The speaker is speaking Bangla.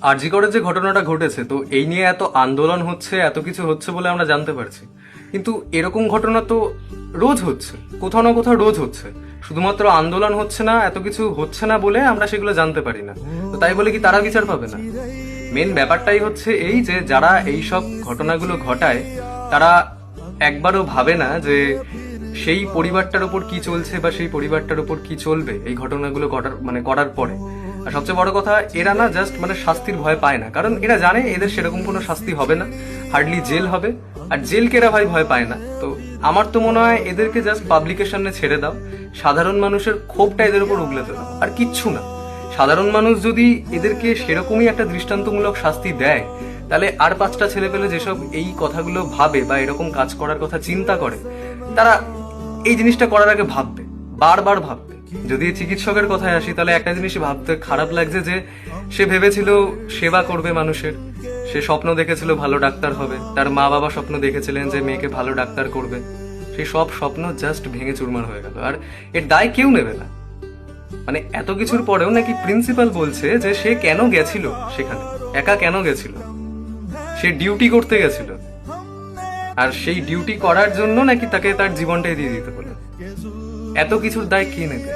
আরজি করে যে ঘটনাটা ঘটেছে, তো এই নিয়ে এত আন্দোলন হচ্ছে, এত কিছু হচ্ছে বলে আমরা জানতে পারছি, কিন্তু এরকম ঘটনা তো রোজ হচ্ছে, কোথাও না কোথাও রোজ হচ্ছে। শুধুমাত্র আন্দোলন হচ্ছে না, এত কিছু হচ্ছে না বলে আমরা সেগুলো জানতে পারি না। তো তাই বলে কি তারা বিচার পাবে না? মেন ব্যাপারটাই হচ্ছে এই যে যারা এই সব ঘটনাগুলো ঘটায় তারা একবারও ভাবে না যে সেই পরিবারটার উপর কি চলছে বা সেই পরিবারটার উপর কি চলবে এই ঘটনাগুলো করার পরে। আর সবচেয়ে বড় কথা, এরা না জাস্ট শাস্তির ভয় পায় না, কারণ এরা জানে এদের সেরকম কোনো শাস্তি হবে না, হার্ডলি জেল হবে। আর জেলকে এরা ভাই ভয় পায় না। তো আমার তো মনে হয় এদেরকে জাস্ট পাবলিকের সামনে ছেড়ে দাও, সাধারণ মানুষের ক্ষোভটা এদের উপর উগলাতে দাও, আর কিচ্ছু না। সাধারণ মানুষ যদি এদেরকে সেরকমই একটা দৃষ্টান্তমূলক শাস্তি দেয়, তাহলে আর 5টা ছেলে পেলে যেসব এই কথাগুলো ভাবে বা এরকম কাজ করার কথা চিন্তা করে, তারা এই জিনিসটা করার আগে ভাববে, বারবার ভাববে। যদি চিকিৎসকের কথায় আসি, তাহলে একটা জিনিসই ভাবতে খারাপ লাগছে যে সে ভেবেছিল সেবা করবে মানুষের, সে স্বপ্ন দেখেছিল ভালো ডাক্তার হবে, তার মা বাবা স্বপ্ন দেখেছিলেন যে মেয়েকে ভালো ডাক্তার করবে, সেই সব স্বপ্ন জাস্ট ভেঙে চুরমার হয়ে গেল। আর এর দায় কেউ নেবে না। এত কিছুর পরেও নাকি প্রিন্সিপাল বলছে যে সে কেন গেছিল সেখানে, একা কেন গেছিল, সে ডিউটি করতে গেছিল, আর সেই ডিউটি করার জন্য নাকি তাকে তার জীবনটাই দিয়ে দিতে হলো। এত কিছুর দায় কে নেবে?